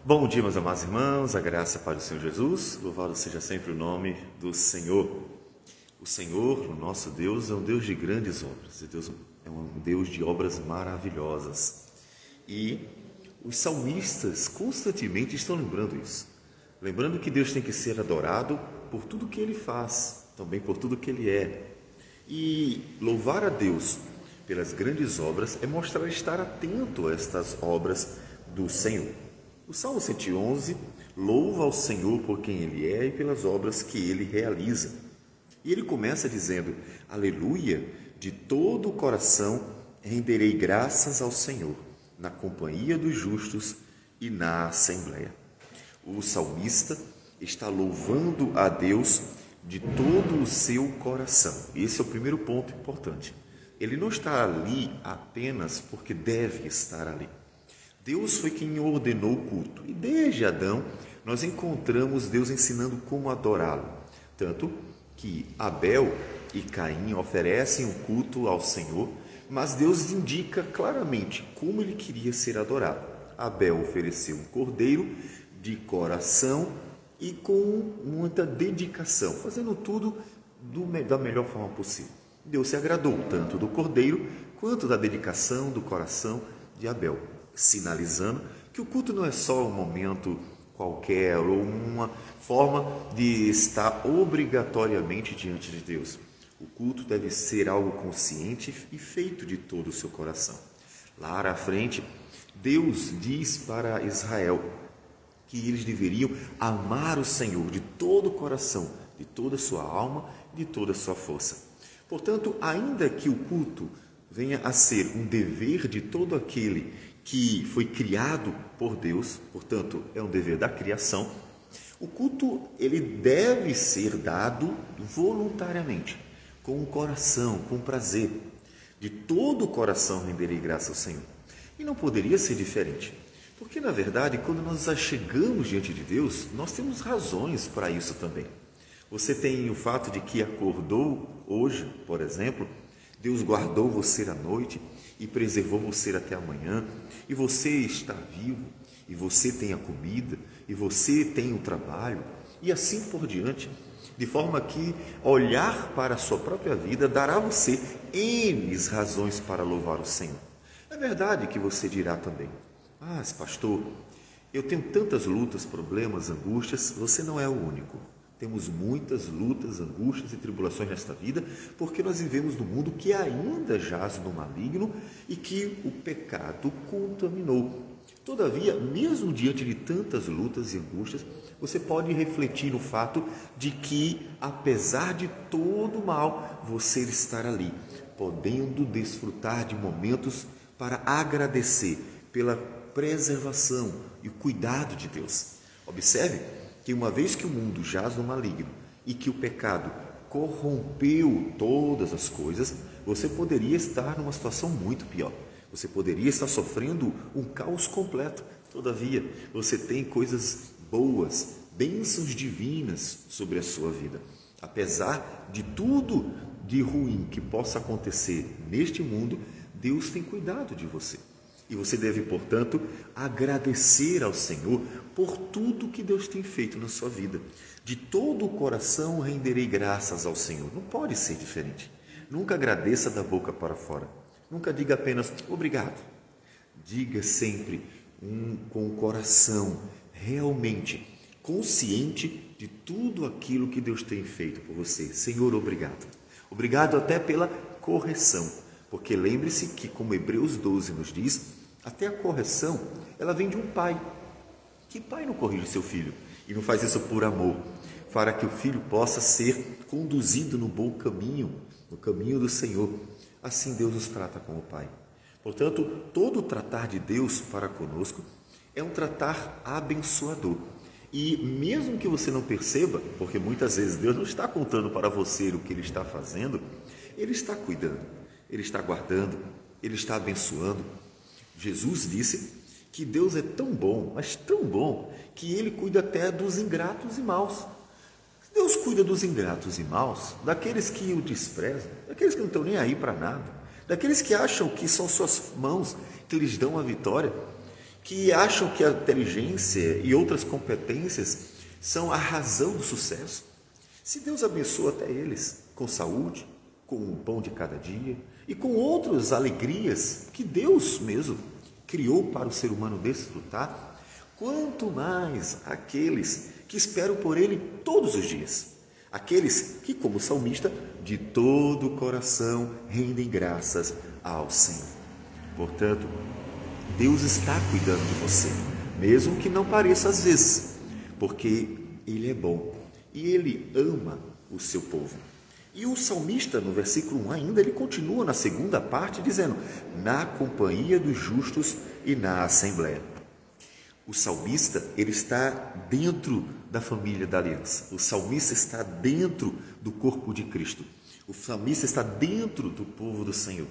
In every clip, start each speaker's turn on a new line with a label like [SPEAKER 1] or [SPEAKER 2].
[SPEAKER 1] Bom dia, meus amados irmãos, a graça e a paz do Senhor Jesus, louvado seja sempre o nome do Senhor. O Senhor, o nosso Deus, é um Deus de grandes obras, Deus é um Deus de obras maravilhosas. E os salmistas constantemente estão lembrando isso, lembrando que Deus tem que ser adorado por tudo que Ele faz, também por tudo que Ele é. E louvar a Deus pelas grandes obras é mostrar estar atento a estas obras do Senhor. O Salmo 111 louva ao Senhor por quem Ele é e pelas obras que Ele realiza. E ele começa dizendo: aleluia, de todo o coração renderei graças ao Senhor, na companhia dos justos e na assembleia. O salmista está louvando a Deus de todo o seu coração. Esse é o primeiro ponto importante. Ele não está ali apenas porque deve estar ali. Deus foi quem ordenou o culto. E desde Adão, nós encontramos Deus ensinando como adorá-lo. Tanto que Abel e Caim oferecem um culto ao Senhor, mas Deus indica claramente como ele queria ser adorado. Abel ofereceu um cordeiro de coração e com muita dedicação, fazendo tudo da melhor forma possível. Deus se agradou tanto do cordeiro quanto da dedicação do coração de Abel, sinalizando que o culto não é só um momento qualquer ou uma forma de estar obrigatoriamente diante de Deus. O culto deve ser algo consciente e feito de todo o seu coração. Lá à frente, Deus diz para Israel que eles deveriam amar o Senhor de todo o coração, de toda a sua alma, de toda a sua força. Portanto, ainda que o culto venha a ser um dever de todo aquele que foi criado por Deus, portanto, é um dever da criação, o culto ele deve ser dado voluntariamente, com o coração, com prazer. De todo o coração renderei graça ao Senhor. E não poderia ser diferente, porque, na verdade, quando nós nos achegamos diante de Deus, nós temos razões para isso também. Você tem o fato de que acordou hoje, por exemplo, Deus guardou você à noite e preservou você até amanhã, e você está vivo, e você tem a comida, e você tem o trabalho, e assim por diante, de forma que olhar para a sua própria vida dará a você N razões para louvar o Senhor. É verdade que você dirá também: mas pastor, eu tenho tantas lutas, problemas, angústias. Você não é o único. Temos muitas lutas, angústias e tribulações nesta vida, porque nós vivemos num mundo que ainda jaz no maligno e que o pecado contaminou. Todavia, mesmo diante de tantas lutas e angústias, você pode refletir no fato de que, apesar de todo o mal, você estar ali, podendo desfrutar de momentos para agradecer pela preservação e o cuidado de Deus. Observe que uma vez que o mundo jaz no maligno e que o pecado corrompeu todas as coisas, você poderia estar numa situação muito pior. Você poderia estar sofrendo um caos completo. Todavia, você tem coisas boas, bênçãos divinas sobre a sua vida. Apesar de tudo de ruim que possa acontecer neste mundo, Deus tem cuidado de você. E você deve, portanto, agradecer ao Senhor por tudo que Deus tem feito na sua vida. De todo o coração renderei graças ao Senhor. Não pode ser diferente. Nunca agradeça da boca para fora. Nunca diga apenas obrigado. Diga sempre com o coração realmente consciente de tudo aquilo que Deus tem feito por você. Senhor, obrigado. Obrigado até pela correção. Porque lembre-se que, como Hebreus 12 nos diz, até a correção, ela vem de um pai. Que pai não corrige seu filho? E não faz isso por amor, para que o filho possa ser conduzido no bom caminho, no caminho do Senhor. Assim Deus nos trata como pai. Portanto, todo o tratar de Deus para conosco é um tratar abençoador. E mesmo que você não perceba, porque muitas vezes Deus não está contando para você o que Ele está fazendo, Ele está cuidando, Ele está guardando, Ele está abençoando. Jesus disse que Deus é tão bom, mas tão bom, que Ele cuida até dos ingratos e maus. Deus cuida dos ingratos e maus, daqueles que o desprezam, daqueles que não estão nem aí para nada, daqueles que acham que são suas mãos que lhes dão a vitória. que acham que a inteligência e outras competências são a razão do sucesso. Se Deus abençoa até eles com saúde, com o pão de cada dia e com outras alegrias que Deus mesmo criou para o ser humano desfrutar, quanto mais aqueles que esperam por Ele todos os dias, aqueles que, como o salmista, de todo o coração rendem graças ao Senhor. Portanto, Deus está cuidando de você, mesmo que não pareça às vezes, porque Ele é bom e Ele ama o seu povo. E o salmista, no versículo 1 ainda, ele continua na segunda parte dizendo: na companhia dos justos e na assembleia. O salmista, ele está dentro da família da aliança. O salmista está dentro do corpo de Cristo. O salmista está dentro do povo do Senhor.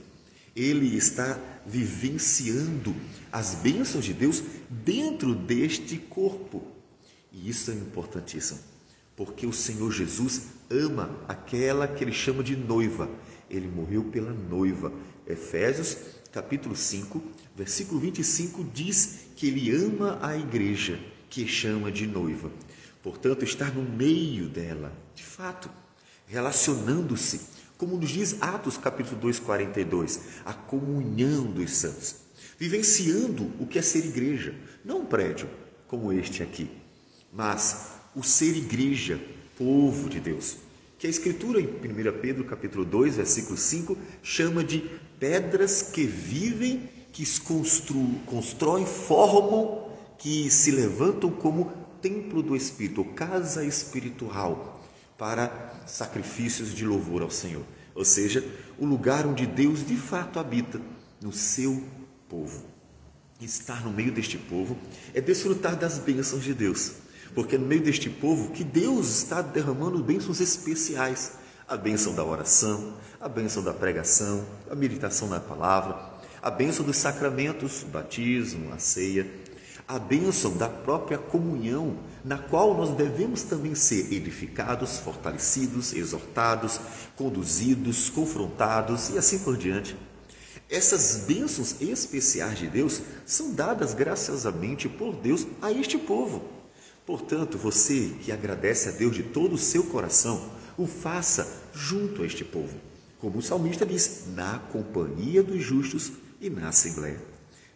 [SPEAKER 1] Ele está vivenciando as bênçãos de Deus dentro deste corpo. E isso é importantíssimo, porque o Senhor Jesus ama aquela que ele chama de noiva. Ele morreu pela noiva. Efésios capítulo 5, versículo 25 diz que ele ama a igreja que chama de noiva. Portanto, estar no meio dela, de fato, relacionando-se, como nos diz Atos capítulo 2, 42, a comunhão dos santos, vivenciando o que é ser igreja, não um prédio como este aqui, mas o ser igreja, povo de Deus, que a Escritura em 1 Pedro capítulo 2, versículo 5, chama de pedras que vivem, que constroem, formam, que se levantam como templo do Espírito, ou casa espiritual, para sacrifícios de louvor ao Senhor. Ou seja, o lugar onde Deus de fato habita, no seu povo. Estar no meio deste povo é desfrutar das bênçãos de Deus, porque é no meio deste povo que Deus está derramando bênçãos especiais. A bênção da oração, a bênção da pregação, a meditação na palavra, a bênção dos sacramentos, o batismo, a ceia, a bênção da própria comunhão, na qual nós devemos também ser edificados, fortalecidos, exortados, conduzidos, confrontados e assim por diante. Essas bênçãos especiais de Deus são dadas graciosamente por Deus a este povo. Portanto, você que agradece a Deus de todo o seu coração, o faça junto a este povo. Como o salmista diz, na companhia dos justos e na assembleia.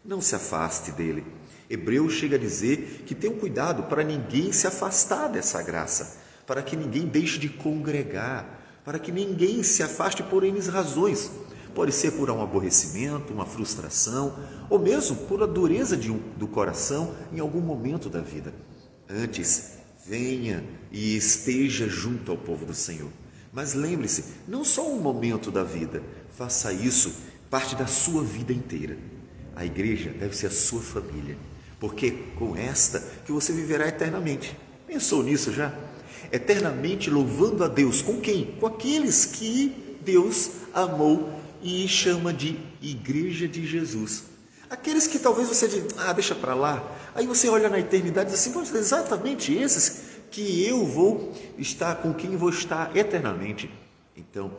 [SPEAKER 1] Não se afaste dele. Hebreus chega a dizer que tenham cuidado para ninguém se afastar dessa graça, para que ninguém deixe de congregar, para que ninguém se afaste por N razões. Pode ser por um aborrecimento, uma frustração, ou mesmo por a dureza do coração em algum momento da vida. Antes, venha e esteja junto ao povo do Senhor. Mas lembre-se, não só um momento da vida, faça isso parte da sua vida inteira. A igreja deve ser a sua família, porque com esta que você viverá eternamente. Pensou nisso já? Eternamente louvando a Deus. Com quem? Com aqueles que Deus amou e chama de Igreja de Jesus. Aqueles que talvez você diga, deixa para lá. Aí você olha na eternidade e diz assim, exatamente esses que eu vou estar, com quem vou estar eternamente. Então,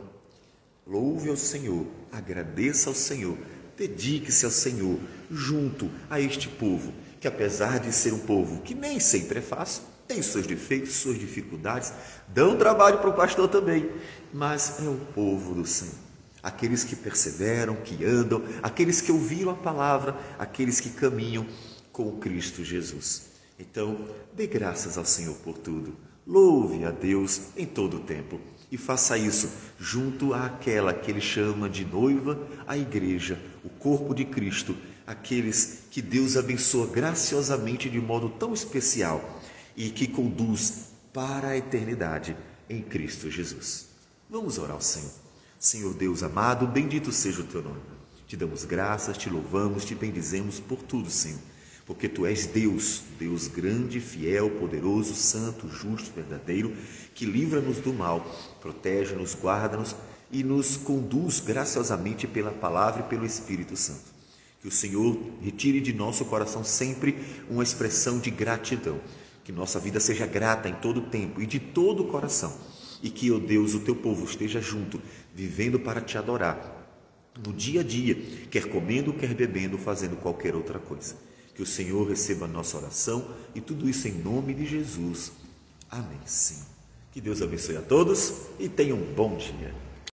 [SPEAKER 1] louve ao Senhor, agradeça ao Senhor, dedique-se ao Senhor, junto a este povo, que apesar de ser um povo que nem sempre é fácil, tem seus defeitos, suas dificuldades, dão trabalho para o pastor também, mas é o povo do Senhor. Aqueles que perseveram, que andam, aqueles que ouviram a palavra, aqueles que caminham com Cristo Jesus. Então, dê graças ao Senhor por tudo, louve a Deus em todo o tempo e faça isso junto àquela que Ele chama de noiva, a igreja, o corpo de Cristo, aqueles que Deus abençoa graciosamente de modo tão especial e que conduz para a eternidade em Cristo Jesus. Vamos orar ao Senhor. Senhor Deus amado, bendito seja o Teu nome. Te damos graças, Te louvamos, Te bendizemos por tudo, Senhor. Porque Tu és Deus, Deus grande, fiel, poderoso, santo, justo, verdadeiro, que livra-nos do mal, protege-nos, guarda-nos e nos conduz graciosamente pela palavra e pelo Espírito Santo. Que o Senhor retire de nosso coração sempre uma expressão de gratidão. Que nossa vida seja grata em todo o tempo e de todo o coração. E que, ó Deus, o Teu povo esteja junto, vivendo para Te adorar, no dia a dia, quer comendo, quer bebendo, fazendo qualquer outra coisa. Que o Senhor receba a nossa oração e tudo isso em nome de Jesus. Amém. Sim. Que Deus abençoe a todos e tenham um bom dia.